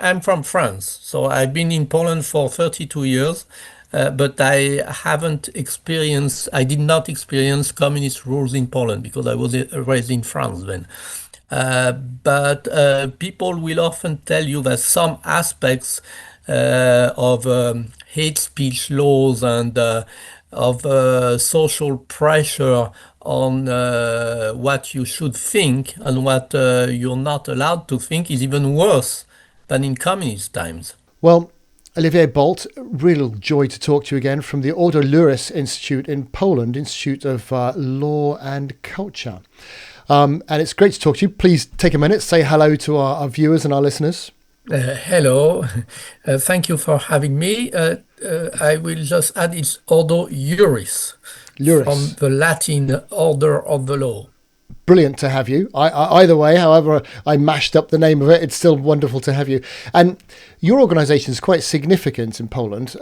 I'm from France, so I've been in Poland for 32 years, but I did not experience communist rules in Poland because I was raised in France then. But people will often tell you that some aspects of hate speech laws and of social pressure on what you should think and what you're not allowed to think is even worse than in communist times. Well, Olivier Bault, real joy to talk to you again from the Ordo Iuris Institute in Poland, Institute of Law and Culture. And it's great to talk to you. Please take a minute, say hello to our viewers and our listeners. Hello, thank you for having me. I will just add it's Ordo Iuris, from Iuris. the Latin order of the law. Brilliant to have you. Either way, however I mashed up the name of it, it's still wonderful to have you. And your organisation is quite significant in Poland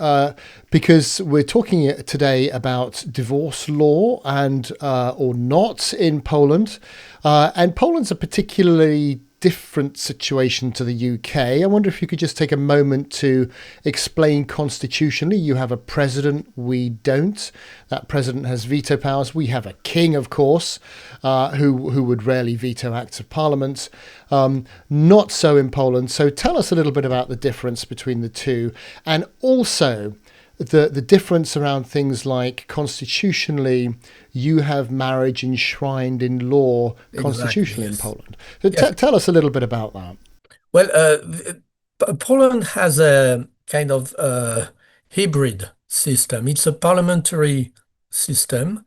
because we're talking today about divorce law and or not in Poland. And Poland's a particularly different situation to the UK. I wonder if you could just take a moment to explain constitutionally. You have a president, we don't. That president has veto powers. We have a king, of course, who would rarely veto acts of parliament. Not so in Poland. So tell us a little bit about the difference between the two, and also the difference around things like constitutionally, you have marriage enshrined in law constitutionally. Exactly, yes. In Poland. So Yes. Tell us a little bit about that. Well, Poland has a kind of hybrid system. It's a parliamentary system,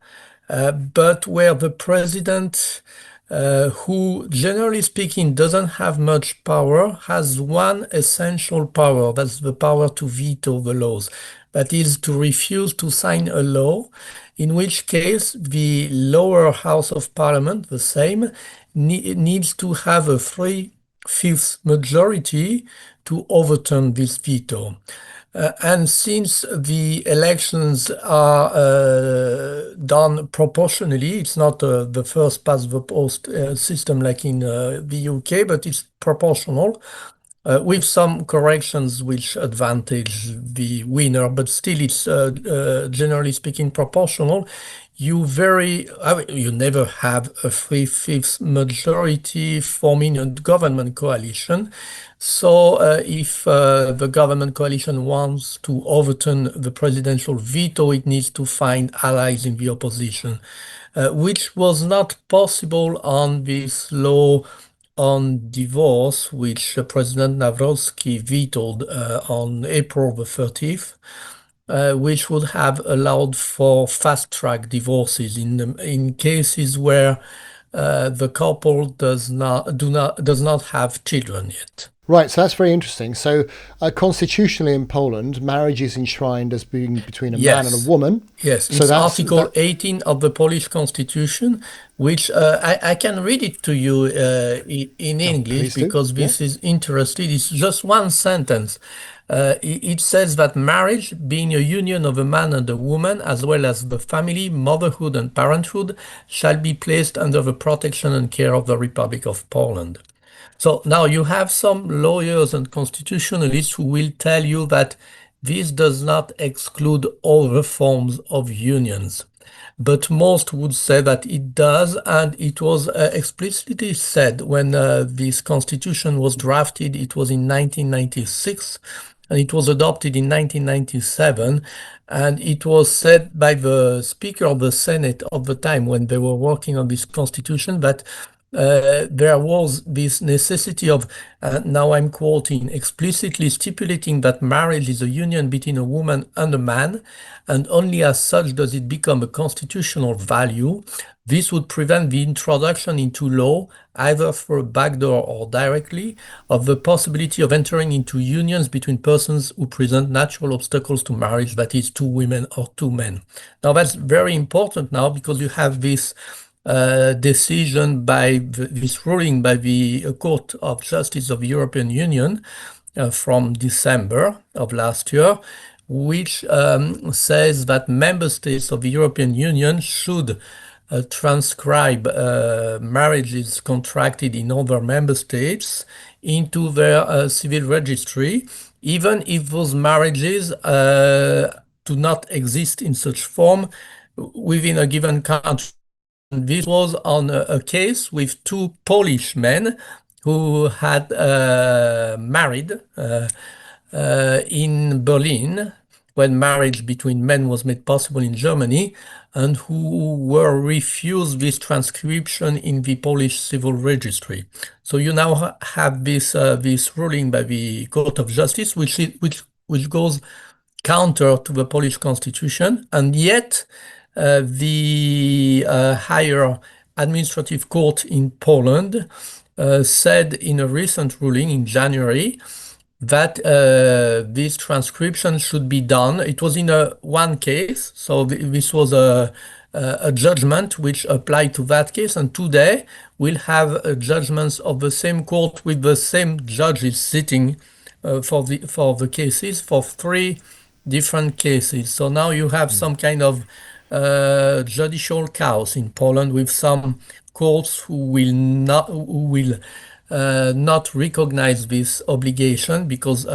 but where the president, who generally speaking doesn't have much power, has one essential power. That's the power to veto the laws. That is to refuse to sign a law, in which case the lower house of parliament, the Sejm, needs to have a 3/5 majority to overturn this veto. And since the elections are done proportionally, it's not the first past the post system like in the UK, but it's proportional. With some corrections which advantage the winner, but still it's generally speaking proportional. You never have a 3/5 majority forming a government coalition. So if the government coalition wants to overturn the presidential veto, it needs to find allies in the opposition, which was not possible on this law on divorce, which President Nawrocki vetoed on April the 30th, which would have allowed for fast-track divorces in cases where the couple does not have children yet. Right, so that's very interesting. So constitutionally in Poland, marriage is enshrined as being between a man and a woman. Yes, so it's Article 18 of the Polish Constitution, which I can read it to you in English because this is interesting. It's just one sentence. It says that marriage, being a union of a man and a woman, as well as the family, motherhood, and parenthood, shall be placed under the protection and care of the Republic of Poland. So now you have some lawyers and constitutionalists who will tell you that this does not exclude other forms of unions. But most would say that it does, and it was explicitly said when this constitution was drafted. It was in 1996, and it was adopted in 1997. And it was said by the Speaker of the Senate of the time when they were working on this constitution that there was this necessity of, now I'm quoting, explicitly stipulating that marriage is a union between a woman and a man, and only as such does it become a constitutional value. This would prevent the introduction into law, either through a backdoor or directly, of the possibility of entering into unions between persons who present natural obstacles to marriage, that is, two women or two men. Now that's very important now because you have this decision this ruling by the Court of Justice of the European Union from December of last year, which says that member states of the European Union should transcribe marriages contracted in other member states into their civil registry, even if those marriages do not exist in such form within a given country. This was on a case with two Polish men who had married in Berlin when marriage between men was made possible in Germany, and who were refused this transcription in the Polish civil registry. So you now have this ruling by the Court of Justice, which goes counter to the Polish constitution, and yet the higher administrative court in Poland said in a recent ruling in January that this transcription should be done. It was in one case, so this was a judgment which applied to that case, and today we'll have judgments of the same court with the same judges sitting for the cases for three different cases. So now you have some kind of judicial chaos in Poland, with some courts who will not recognize this obligation because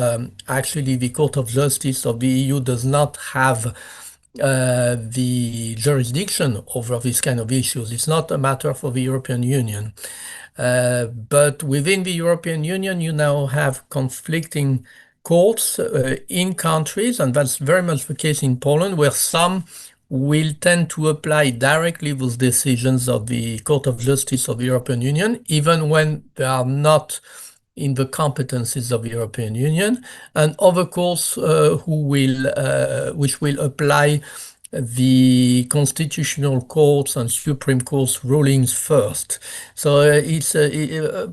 actually the Court of Justice of the EU does not have the jurisdiction over this kind of issues. It's not a matter for the European Union. But within the European Union, you now have conflicting courts in countries, and that's very much the case in Poland, where some will tend to apply directly those decisions of the Court of Justice of the European Union, even when they are not in the competencies of the European Union, and other courts which will apply the constitutional courts and Supreme Court's rulings first. So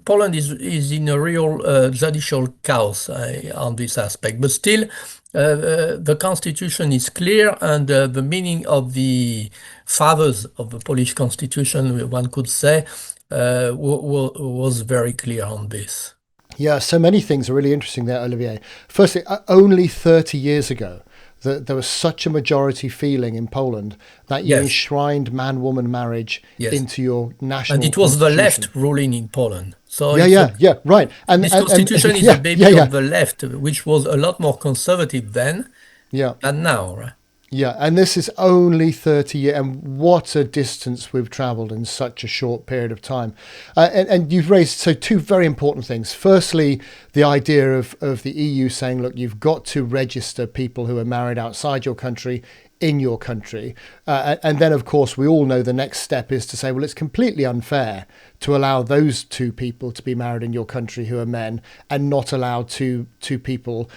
Poland is in a real judicial chaos on this aspect, but still the constitution is clear, and the meaning of the fathers of the Polish constitution, one could say, was very clear on this. Yeah, so many things are really interesting there, Olivier. Firstly, only 30 years ago, there was such a majority feeling in Poland that you enshrined man-woman marriage into your national And it was the left ruling in Poland. So right. And this constitution is a baby of the left, which was a lot more conservative then than now, right? Yeah, and this is only 30 years, and what a distance we've travelled in such a short period of time. And you've raised two very important things. Firstly, the idea of the EU saying, look, you've got to register people who are married outside your country in your country. And then, of course, we all know the next step is to say, well, it's completely unfair to allow those two people to be married in your country who are men and not allow two people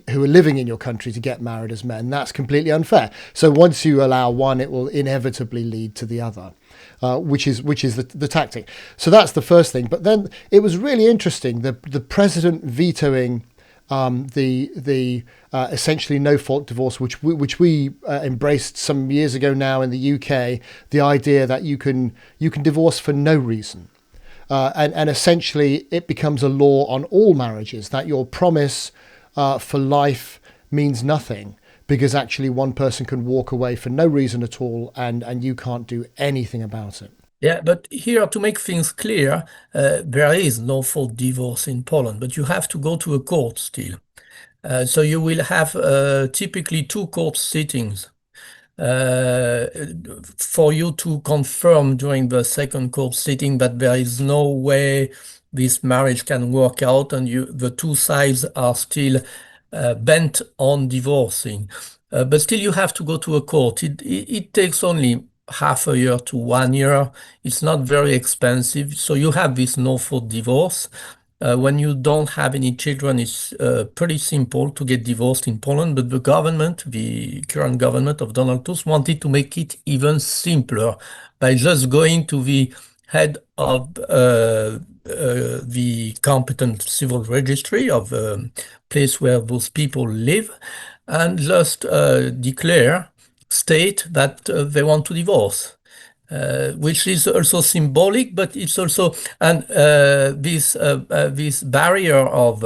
who are living in your country to get married as men. That's completely unfair. So once you allow one, it will inevitably lead to the other. Which is the tactic. So that's the first thing. But then it was really interesting, the president vetoing the essentially no-fault divorce, which we embraced some years ago now in the UK, the idea that you can divorce for no reason. And essentially it becomes a law on all marriages that your promise for life means nothing, because actually one person can walk away for no reason at all, and you can't do anything about it. Yeah, but here, to make things clear, there is no fault divorce in Poland, but you have to go to a court still. So you will have typically two court sittings for you to confirm during the second court sitting that there is no way this marriage can work out, and the two sides are still bent on divorcing. But still you have to go to a court. It takes only half a year to 1 year. It's not very expensive. So you have this no-fault divorce. When you don't have any children, it's pretty simple to get divorced in Poland. But the current government of Donald Tusk, wanted to make it even simpler by just going to the head of the competent civil registry of the place where those people live, and just state that they want to divorce, which is also symbolic, but it's also, and this barrier of,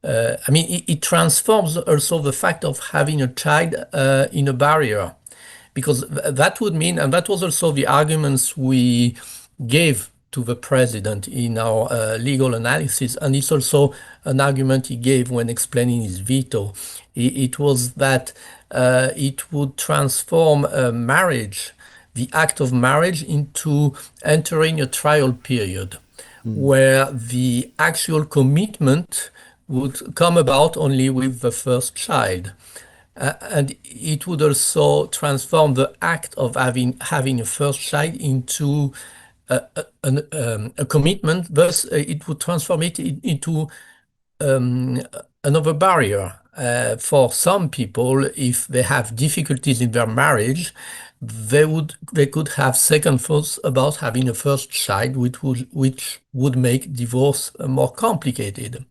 it transforms also the fact of having a child in a barrier, because that would mean, and that was also the arguments we gave to the president in our legal analysis, and it's also an argument he gave when explaining his veto. It was that it would transform marriage, the act of marriage, into entering a trial period where the actual commitment would come about only with the first child. And it would also transform the act of having a first child into a commitment. Thus, it would transform it into um, another barrier. For some people, if they have difficulties in their marriage, they could have second thoughts about having a first child, which would make divorce more complicated.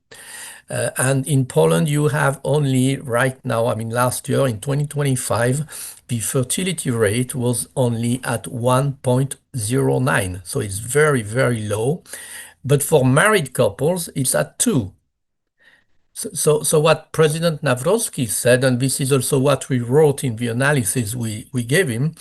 And in Poland, you have only right now, I mean, last year in 2025, the fertility rate was only at 1.09. So it's very, very low. But for married couples, it's at 2. So what President Nawrocki said, and this is also what we wrote in the analysis we gave him,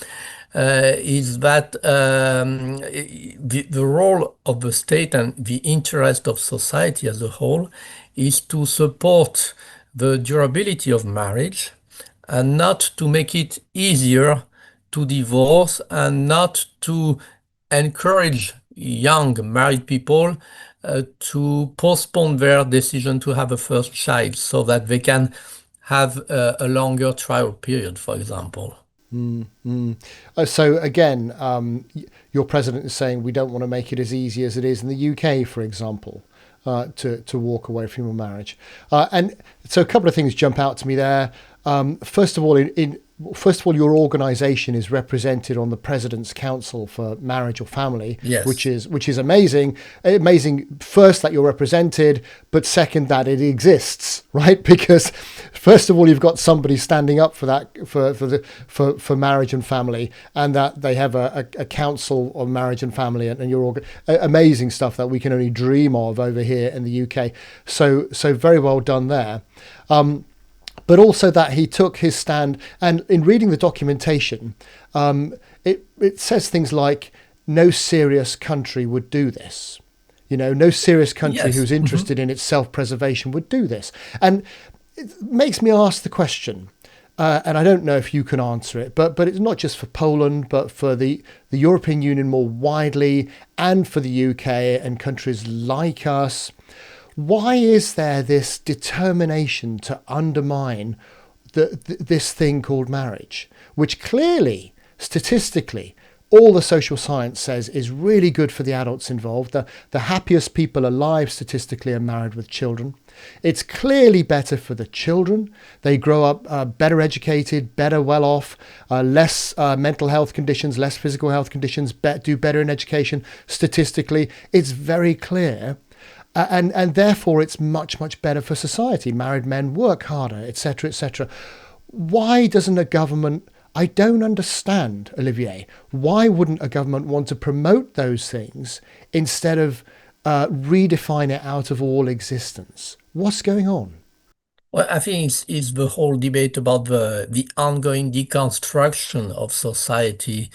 is that the role of the state and the interest of society as a whole is to support the durability of marriage and not to make it easier to divorce and not to encourage young married people to postpone their decision to have a first child so that they can have a longer trial period, for example. So again, your president is saying we don't want to make it as easy as it is in the UK, for example, to walk away from your marriage. And so a couple of things jump out to me there. First of all, your organisation is represented on the President's Council for Marriage or Family, Yes. which is amazing. Amazing, first that you're represented, but second that it exists, right? Because first of all, you've got somebody standing up for that for marriage and family, and that they have a council on marriage and family, and you're amazing stuff that we can only dream of over here in the UK. So very well done there. But also that he took his stand, and in reading the documentation, it says things like, no serious country would do this. No serious country Yes. who's interested in its self-preservation would do this. And it makes me ask the question, and I don't know if you can answer it, but it's not just for Poland, but for the European Union more widely, and for the UK and countries like us. Why is there this determination to undermine this thing called marriage, which clearly, statistically, all the social science says is really good for the adults involved? The happiest people alive statistically are married with children. It's clearly better for the children. They grow up better educated, better well off, less mental health conditions, less physical health conditions, do better in education. Statistically, it's very clear. And therefore, it's much, much better for society. Married men work harder, etc., etc. Why doesn't a government... I don't understand, Olivier. Why wouldn't a government want to promote those things instead of redefine it out of all existence? What's going on? Well, I think it's the whole debate about the ongoing deconstruction of society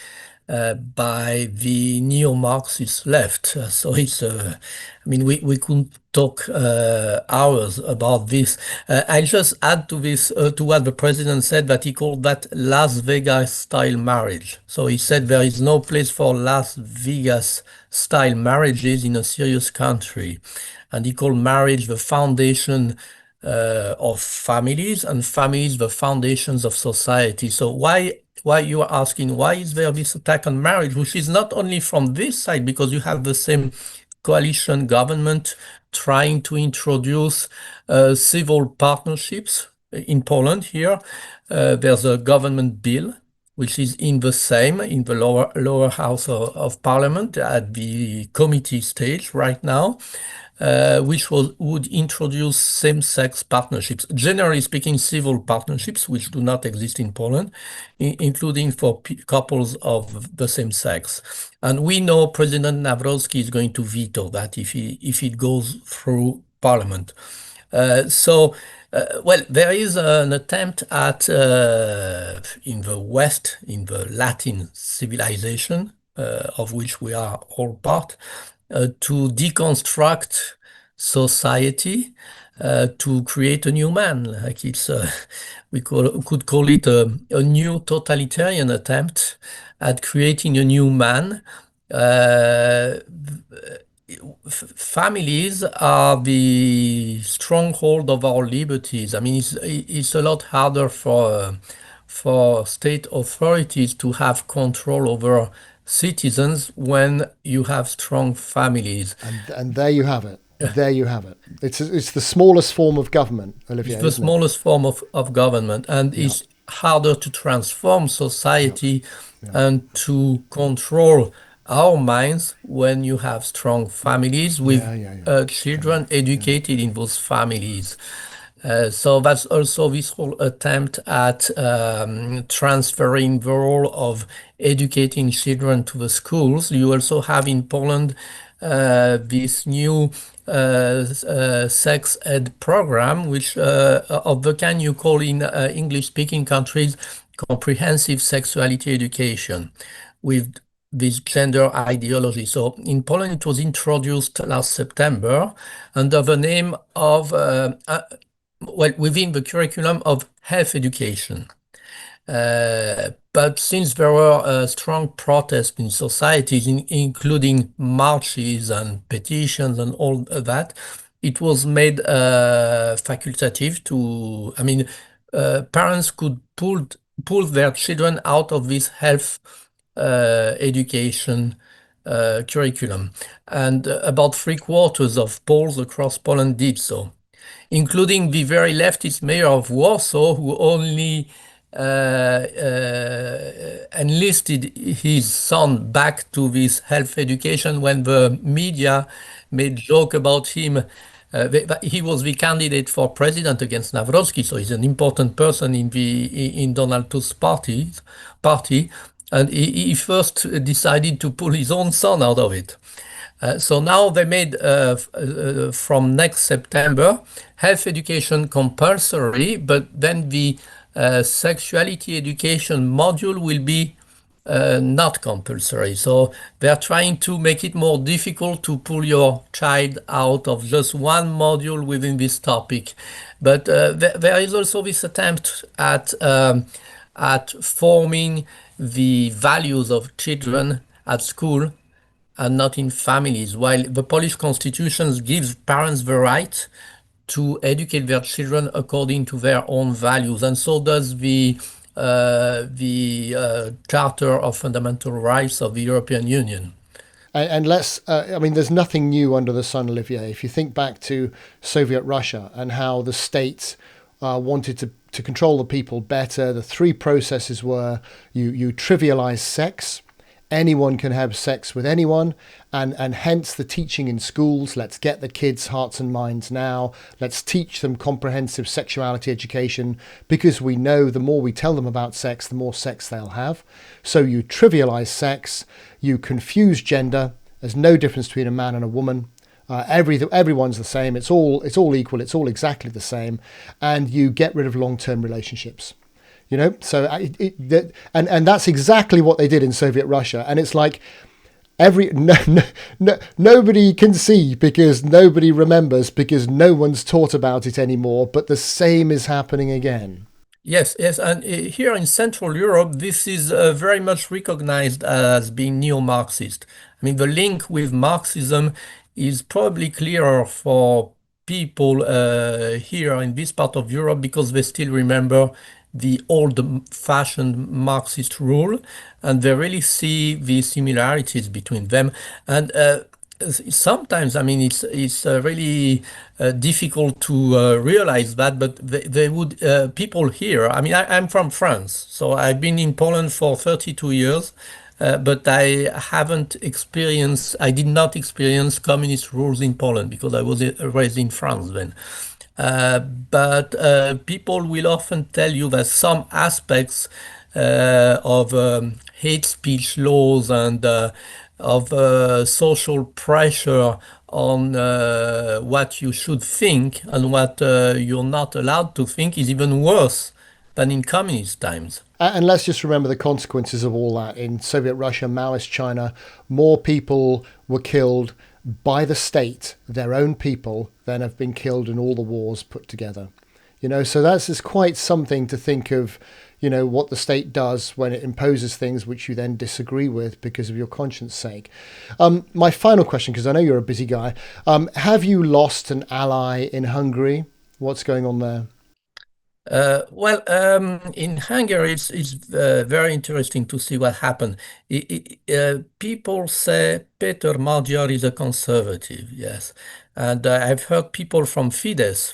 by the neo-Marxist left. So I mean, we could talk hours about this. I just add to this, to what the president said, that he called that Las Vegas style marriage. So he said there is no place for Las Vegas style marriages in a serious country. And he called marriage the foundation of families, and families the foundations of society. So why you are asking, why is there this attack on marriage, which is not only from this side, because you have the same coalition government trying to introduce civil partnerships in Poland here. There's a government bill which is in the lower house of parliament at the committee stage right now, which would introduce same-sex partnerships, generally speaking, civil partnerships, which do not exist in Poland, including for couples of the same sex. And we know President Nawrocki is going to veto that if it goes through Parliament. So Well, there is an attempt at, in the West, in the Latin civilization, of which we are all part, to deconstruct society, to create a new man. Like could call it a new totalitarian attempt at creating a new man. Uh, Families are the stronghold of our liberties. I mean, it's a lot harder for state authorities to have control over citizens when you have strong families. And there you have it. There you have it. It's the smallest form of government, It's Olivier, the isn't it? smallest form of government, and Yeah, it's harder to transform yeah, society yeah, and to control our minds when you have strong families with yeah, yeah, yeah. children Yeah. educated in those families. So that's also this whole attempt at transferring the role of educating children to the schools. You also have in Poland this new sex ed program, which of the kind you call in English-speaking countries comprehensive sexuality education, with this gender ideology. So in Poland, it was introduced last September under the name of well, within the curriculum of health education. But since there were strong protests in societies, including marches and petitions and all of that, it was made facultative to, I mean, parents could pull their children out of this health education curriculum. And about three-quarters of Poles across Poland did so, including the very leftist mayor of Warsaw, who only enlisted his son back to this health education when the media made joke about him. He was the candidate for president against Nawrocki, so he's an important person in Donald Tusk's party, and he first decided to pull his own son out of it. So now they made from next September health education compulsory, but then the sexuality education module will be not compulsory. So they're trying to make it more difficult to pull your child out of just one module within this topic. But there is also this attempt at forming the values of children at school and not in families, while the Polish constitution gives parents the right to educate their children according to their own values, and so does the Charter of Fundamental Rights of the European Union. And let's, I mean, there's nothing new under the sun, Olivier. If you think back to Soviet Russia and how the state wanted to control the people better, the three processes were you trivialize sex. Anyone can have sex with anyone, and hence the teaching in schools. Let's get the kids' hearts and minds now. Let's teach them comprehensive sexuality education, because we know the more we tell them about sex, the more sex they'll have. So you trivialize sex, you confuse gender. There's no difference between a man and a woman. Everyone's the same. It's all equal. It's all exactly the same, and you get rid of long-term relationships. So and that's exactly what they did in Soviet Russia. And it's like nobody can see, because nobody remembers, because no one's taught about it anymore. But the same is happening again. Yes, yes, and here in Central Europe, this is very much recognized as being neo-Marxist. I mean, the link with Marxism is probably clearer for people here in this part of Europe, because they still remember the old-fashioned Marxist rule, and they really see the similarities between them. And sometimes, I mean, it's really difficult to realize that, but they would people here. I mean, I'm from France, so I've been in Poland for 32 years. But I did not experience communist rules in Poland because I was raised in France then. But people will often tell you that some aspects of hate speech laws and of social pressure on what you should think and what you're not allowed to think is even worse than in communist times. And let's just remember the consequences of all that. In Soviet Russia, Maoist China, more people were killed by the state, their own people, than have been killed in all the wars put together. So that's just quite something to think of, what the state does when it imposes things which you then disagree with because of your conscience sake. My final question, because I know you're a busy guy, have you lost an ally in Hungary? What's going on there? In Hungary, it's very interesting to see what happened. People say Peter Magyar is a conservative, yes. And I've heard people from Fidesz,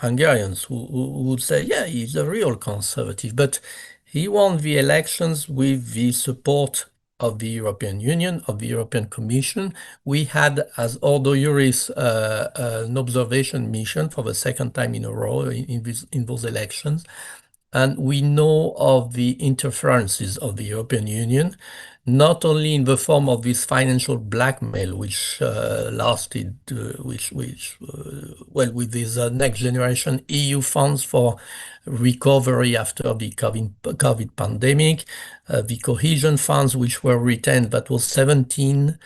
Hungarians, who would say, yeah, he's a real conservative. But he won the elections with the support of the European Union, of the European Commission. We had, as Ordo Iuris, an observation mission for the second time in a row in those elections. And we know of the interferences of the European Union, not only in the form of this financial blackmail, which lasted, with these next generation EU funds for recovery after the COVID pandemic, the cohesion funds, which were retained, that was 17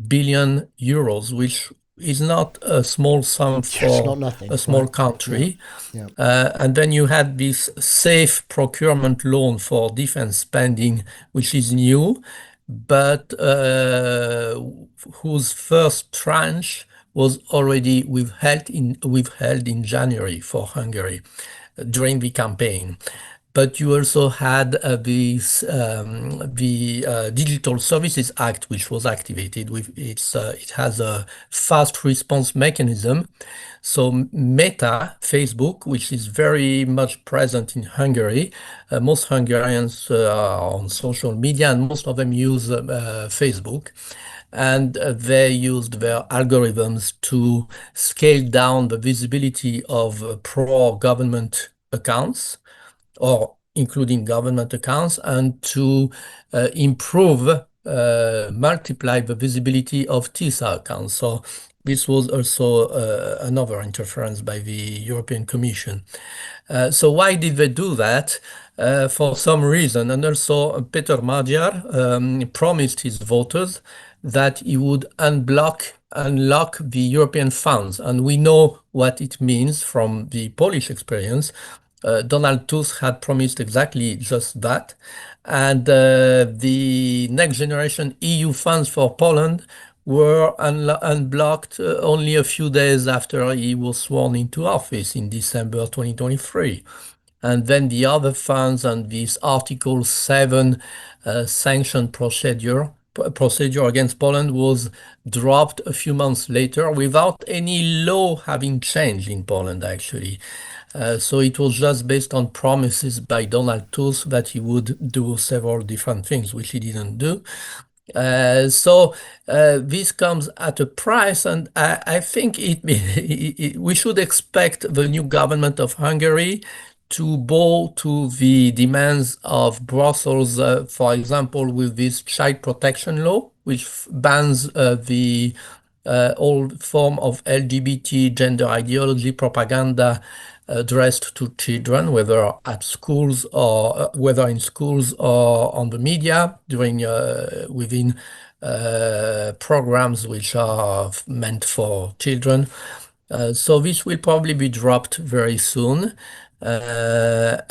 billion euros, which is not a small sum It's not for nothing, a small right? country. Yeah. And then you had this safe procurement loan for defense spending, which is new, but whose first tranche was already withheld in January for Hungary during the campaign. But you also had the Digital Services Act, which was activated. It has a fast response mechanism. So Meta, Facebook, which is very much present in Hungary, most Hungarians are on social media, and most of them use Facebook. And they used their algorithms to scale down the visibility of pro-government accounts, or including government accounts, and to multiply the visibility of TISA accounts. So this was also another interference by the European Commission. So why did they do that? For some reason. And also Peter Magyar promised his voters that he would unlock the European funds. And we know what it means from the Polish experience. Donald Tusk had promised exactly just that. And the next generation EU funds for Poland were unblocked only a few days after he was sworn into office in December 2023. And then the other funds and this Article 7 sanction procedure against Poland was dropped a few months later without any law having changed in Poland, actually. So it was just based on promises by Donald Tusk that he would do several different things, which he didn't do. So this comes at a price, and I think we should expect the new government of Hungary to bow to the demands of Brussels, for example, with this child protection law, which bans the all form of LGBT gender ideology propaganda addressed to children, whether at schools or whether in schools or on the media within programs which are meant for children. So this will probably be dropped very soon. Yes,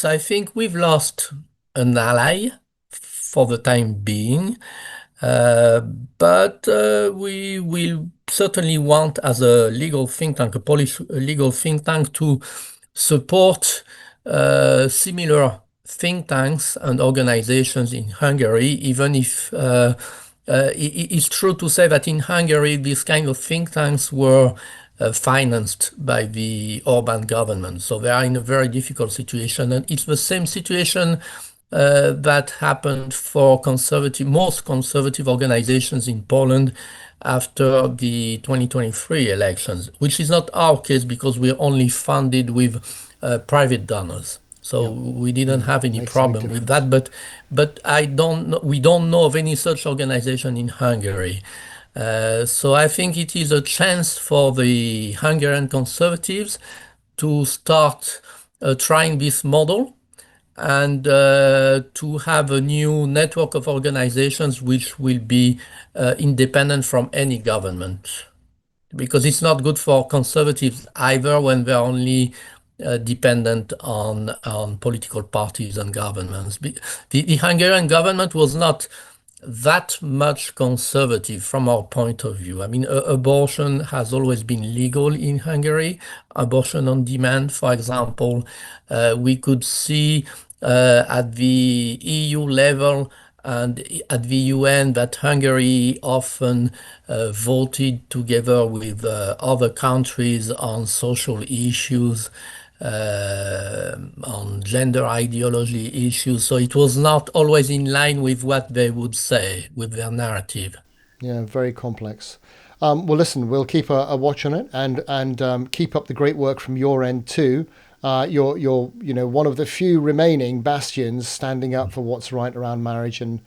I think we've lost an ally for the time being. But we will certainly want, as a legal think tank, a Polish legal think tank, to support similar think tanks and organizations in Hungary, even if it's true to say that in Hungary, these kind of think tanks were financed by the Orban government. So they are in a very difficult situation. And it's the same situation that happened for most conservative organizations in Poland after the 2023 elections, which is not our case because we're only funded with private donors. So Yeah. we didn't Yeah. have any Makes a big problem with difference. that. But I don't know, we don't know of any such organization in Hungary. So I think it is a chance for the Hungarian conservatives to start trying this model and to have a new network of organizations which will be independent from any government. Because it's not good for conservatives either when they're only dependent on political parties and governments. The Hungarian government was not that much conservative from our point of view. I mean, abortion has always been legal in Hungary, abortion on demand, for example. We could see at the EU level and at the UN that Hungary often voted together with other countries on social issues, on gender ideology issues. So it was not always in line with what they would say, with their narrative. Yeah, very complex. Well, listen, we'll keep a watch on it, and keep up the great work from your end too. You're one of the few remaining bastions standing up for what's right around marriage and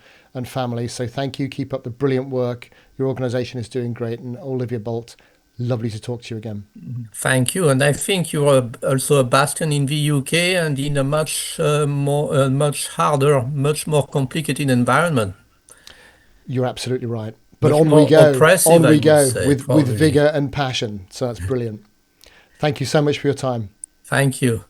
family. So thank you. Keep up the brilliant work. Your organisation is doing great. And Olivier Bault, lovely to talk to you again. Thank you. And I think you are also a bastion in the UK and in a much harder, much more complicated environment, You're absolutely right. But much more oppressive, on I we would go say, with probably. vigour and passion. So that's brilliant. Thank you so much for your time. Thank you.